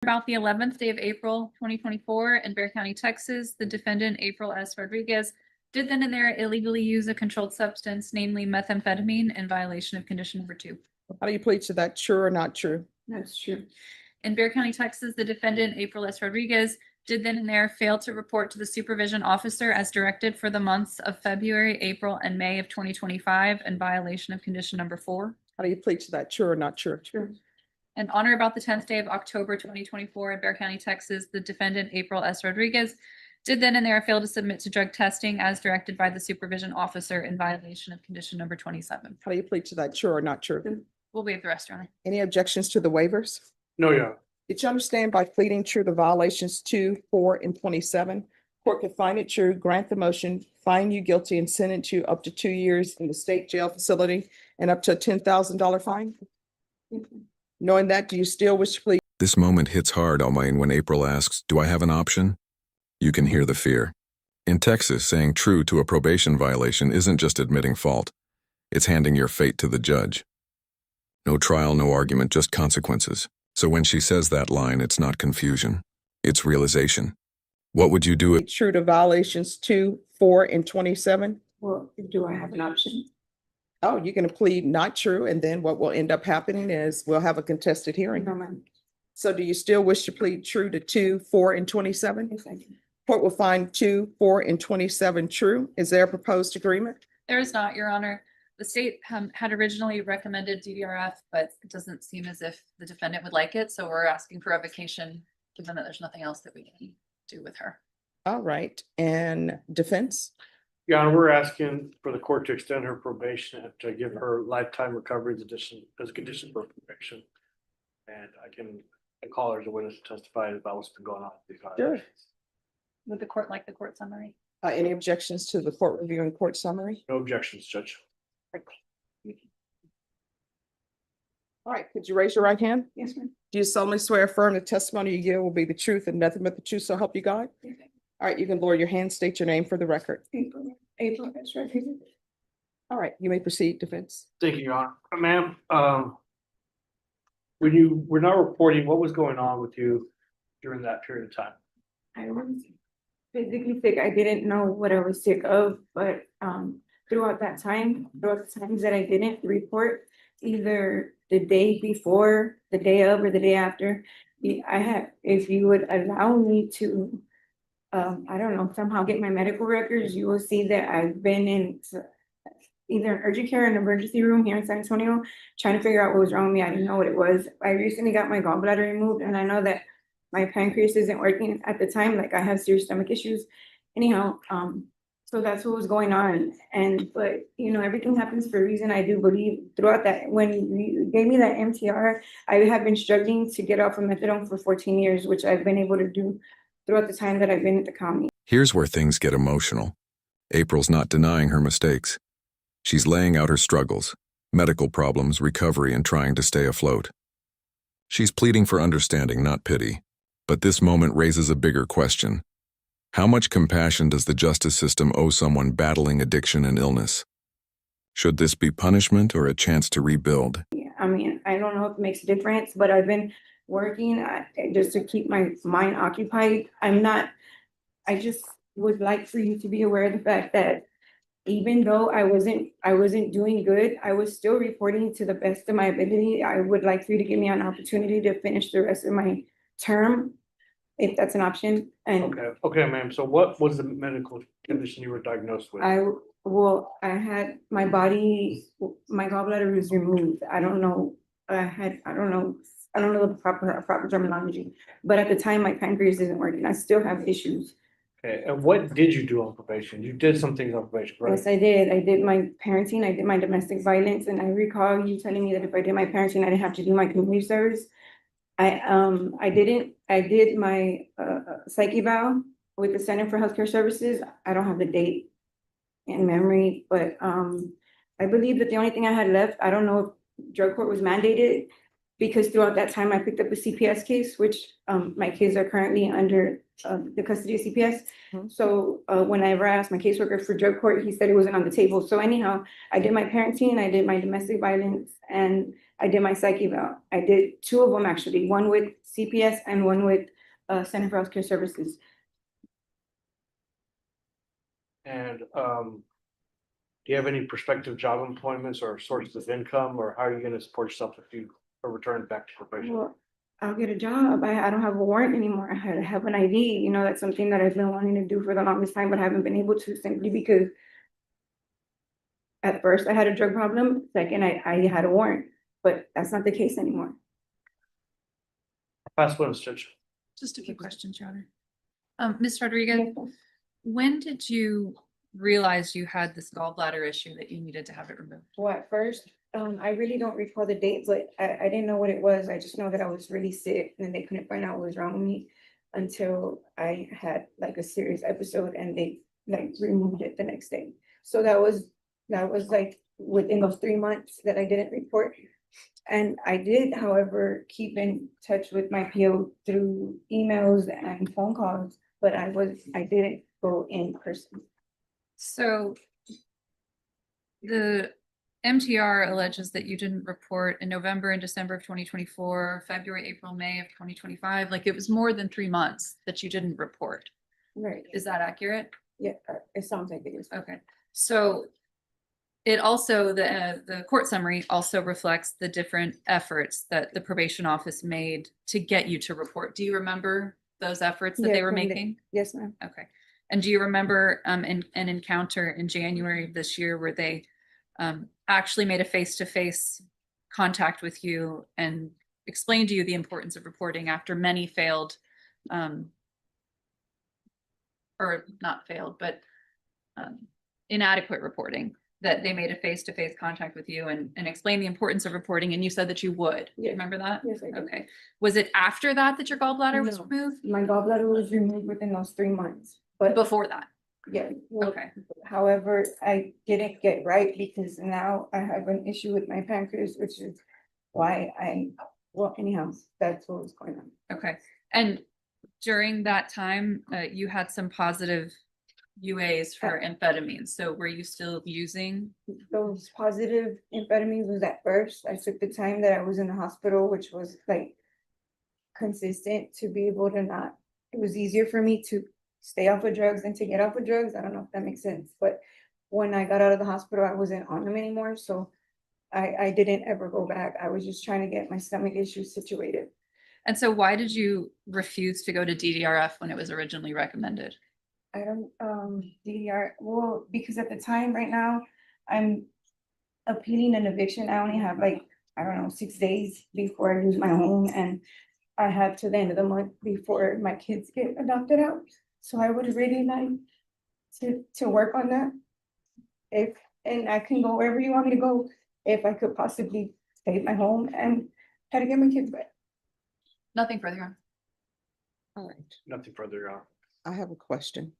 About the 11th day of April 2024 in Bexar County, Texas, the defendant, April S. Rodriguez, did then and there illegally use a controlled substance, namely methamphetamine, in violation of condition number 2. How do you plead to that? True or not true? That's true. In Bexar County, Texas, the defendant, April S. Rodriguez, did then and there fail to report to the supervision officer as directed for the months of February, April, and May of 2025 in violation of condition number 4. How do you plead to that? True or not true? True. And on or about the 10th day of October 2024 in Bexar County, Texas, the defendant, April S. Rodriguez, did then and there fail to submit to drug testing as directed by the supervision officer in violation of condition number 27. How do you plead to that? True or not true? We'll waive the rest, Your Honor. Any objections to the waivers? No, Your Honor. Did you understand by pleading true to violations 2, 4, and 27? Court could find it true, grant the motion, find you guilty, and sentence you up to 2 years in the state jail facility and up to a $10,000 fine? Knowing that, do you still wish to plead? This moment hits hard, Almaine, when April asks, "Do I have an option?" You can hear the fear. In Texas, saying true to a probation violation isn't just admitting fault. It's handing your fate to the judge. No trial, no argument, just consequences. So when she says that line, it's not confusion. It's realization. What would you do if True to violations 2, 4, and 27? Well, do I have an option? Oh, you're going to plead not true, and then what will end up happening is we'll have a contested hearing. No, ma'am. So do you still wish to plead true to 2, 4, and 27? Yes, I do. Court will find 2, 4, and 27 true. Is there a proposed agreement? There is not, Your Honor. The state had originally recommended DVRF, but it doesn't seem as if the defendant would like it. So we're asking for revocation, given that there's nothing else that we can do with her. All right, and defense? Your Honor, we're asking for the court to extend her probation and to give her lifetime recovery as a condition for probation. And I call her as a witness to testify about what's been going on with these violations. Would the court like the court summary? Any objections to the court review and court summary? No objections, Judge. All right, could you raise your right hand? Yes, ma'am. Do you solemnly swear affirm the testimony you give will be the truth and nothing but the truth, so help you God? Yes, ma'am. All right, you can lower your hand, state your name for the record. April S. Rodriguez. All right, you may proceed, defense. Thank you, Your Honor. Ma'am, when you were not reporting, what was going on with you during that period of time? I was physically sick. I didn't know what I was sick of, but throughout the times that I didn't report, either the day before, the day of, or the day after, if you would allow me to, I don't know, somehow get my medical records, you will see that I've been in either an urgent care or an emergency room here in San Antonio, trying to figure out what was wrong with me. I didn't know what it was. I recently got my gallbladder removed, and I know that my pancreas isn't working at the time. Like, I have serious stomach issues. Anyhow, so that's what was going on. But you know, everything happens for a reason. I do believe throughout that, when you gave me that MTR, I have been struggling to get off of methadone for 14 years, which I've been able to do throughout the time that I've been at the county. Here's where things get emotional. April's not denying her mistakes. She's laying out her struggles, medical problems, recovery, and trying to stay afloat. She's pleading for understanding, not pity. But this moment raises a bigger question. How much compassion does the justice system owe someone battling addiction and illness? Should this be punishment or a chance to rebuild? Yeah, I mean, I don't know if it makes a difference, but I've been working just to keep my mind occupied. I just would like for you to be aware of the fact that even though I wasn't doing good, I was still reporting to the best of my ability. I would like for you to give me an opportunity to finish the rest of my term, if that's an option. And Okay, ma'am. So what was the medical condition you were diagnosed with? I had my gallbladder was removed. I don't know the proper terminology, but at the time my pancreas isn't working. I still have issues. Okay, and what did you do on probation? You did some things on probation, right? Yes, I did. I did my parenting, I did my domestic violence, and I recall you telling me that if I did my parenting, I didn't have to do my community service. I did my psych eval with the Center for Healthcare Services. I don't have the date in memory, but I believe that the only thing I had left, I don't know if drug court was mandated, because throughout that time I picked up a CPS case, which my kids are currently under the custody of CPS. Mhm. So whenever I asked my caseworker for drug court, he said it wasn't on the table. So anyhow, I did my parenting, I did my domestic violence, and I did my psych eval. I did two of them actually, one with CPS and one with Center for Healthcare Services. And do you have any prospective job employments or sources of income, or how are you gonna support yourself if you are returned back to probation? Well, I'll get a job. I don't have a warrant anymore. I have an ID. You know, that's something that I've been wanting to do for the longest time, but haven't been able to simply because at first I had a drug problem. Second, I had a warrant, but that's not the case anymore. Last one, Judge. Just a few questions, Your Honor. Ms. Rodriguez, when did you realize you had this gallbladder issue that you needed to have it removed? Well, at first, I really don't recall the date, but I didn't know what it was. I just know that I was really sick and they couldn't find out what was wrong with me until I had like a serious episode and they like removed it the next day. So that was like within those 3 months that I didn't report. And I did, however, keep in touch with my PO through emails and phone calls, but I didn't go in person. So the MTR alleges that you didn't report in November and December of 2024, February, April, May of 2025. Like it was more than 3 months that you didn't report. Right. Is that accurate? Yeah, it sounds like it is. Okay, so it also, the court summary also reflects the different efforts that the probation office made to get you to report. Do you remember those efforts that Yeah, they were from the- making? Yes, ma'am. Okay. And do you remember an encounter in January of this year where they actually made a face-to-face contact with you and explained to you the importance of reporting after many failed, or not failed, but inadequate reporting, that they made a face-to-face contact with you and explained the importance of reporting, and you said that you would? Yes. Remember that? Yes, I do. Okay. Was it after that that your gallbladder was No. removed? My gallbladder was removed within those 3 months, but Before that? yeah. Well, Okay. however, I didn't get right because now I have an issue with my pancreas, which is why well, anyhow, that's what was going on. Okay, and during that time, you had some positive UAs for amphetamines, so were you still using? Those positive amphetamines was at first. I took the time that I was in the hospital, which was like consistent to be able to not, it was easier for me to stay off of drugs than to get off of drugs. I don't know if that makes sense, but when I got out of the hospital, I wasn't on them anymore, so I didn't ever go back. I was just trying to get my stomach issues situated. And so why did you refuse to go to DDRF when it was originally recommended? I don't, DDR, well, because at the time right now, I'm appealing an eviction. I only have like, I don't know, 6 days before I lose my home, and I have to the end of the month before my kids get adopted out. So I would really like to work on that. And I can go wherever you want me to go, if I could possibly save my home and try to get my kids back. Nothing further on. All right, Nothing further on. I have a question.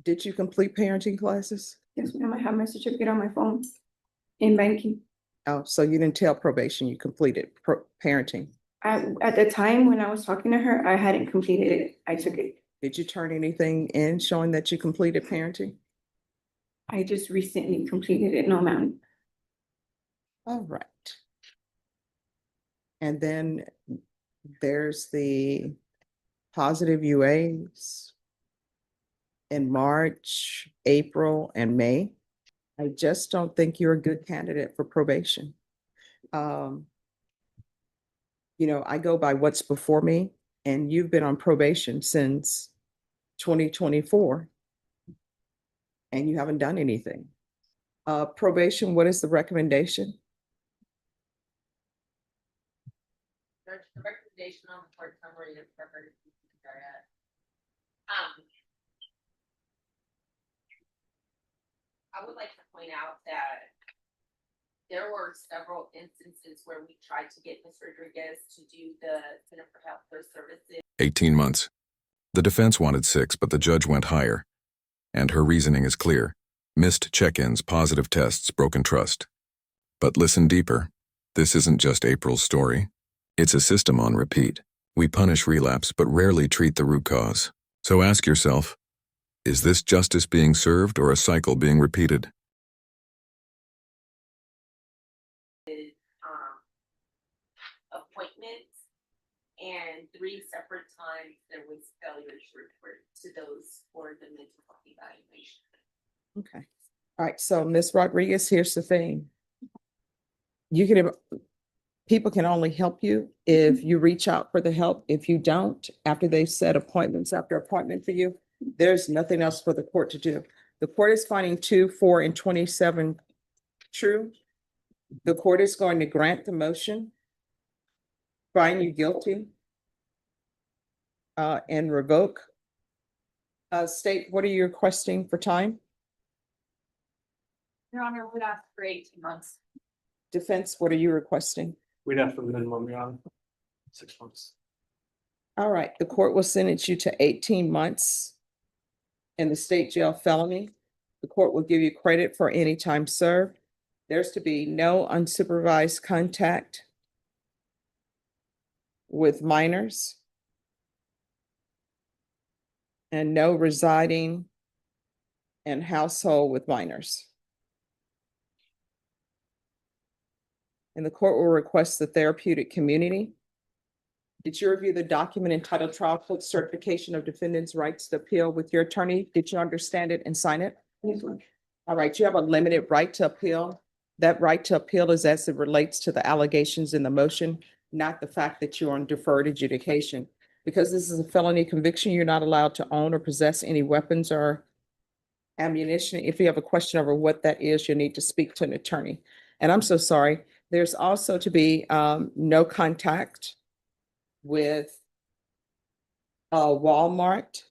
Did you complete parenting classes? Yes, ma'am, I have my certificate on my phone in banking. Oh, so you didn't tell probation you completed parenting. At the time when I was talking to her, I hadn't completed it. I took it. Did you turn anything in showing that you completed parenting? I just recently completed it. No, ma'am. All right. And then there's the positive UAs in March, April, and May. I just don't think you're a good candidate for probation. You know, I go by what's before me, and you've been on probation since 2024. And you haven't done anything. Probation, what is the recommendation? The recommendation on the court summary is for her to keep the diet. I would like to point out that there were several instances where we tried to get Ms. Rodriguez to do the Center for Healthcare Services. 18 months. The defense wanted 6, but the judge went higher. And her reasoning is clear. Missed check-ins, positive tests, broken trust. But listen deeper. This isn't just April's story. It's a system on repeat. We punish relapse but rarely treat the root cause. So ask yourself, is this justice being served or a cycle being repeated? Appointments, and 3 separate times there was failure to report to those for the mental health evaluation. Okay. All right. So Ms. Rodriguez, here's the thing. People can only help you if you reach out for the help. If you don't, after they've set appointments after appointment for you, there's nothing else for the court to do. The court is finding 2, 4, and 27 true. The court is going to grant the motion, find you guilty, and revoke. State, what are you requesting for time? Your Honor, would ask for 18 months. Defense, what are you requesting? We'd have for the minimum, Your Honor, 6 months. All right, the court will sentence you to 18 months in the state jail felony. The court will give you credit for any time served. There's to be no unsupervised contact with minors and no residing in household with minors. And the court will request the therapeutic community. Did you review the document entitled Trial Court Certification of Defendant's Rights to Appeal with your attorney? Did you understand it and sign it? All right, you have a limited right to appeal. That right to appeal is as it relates to the allegations in the motion, not the fact that you're on deferred adjudication. Because this is a felony conviction, you're not allowed to own or possess any weapons or ammunition. If you have a question over what that is, you need to speak to an attorney. And I'm so sorry. There's also to be no contact with Walmart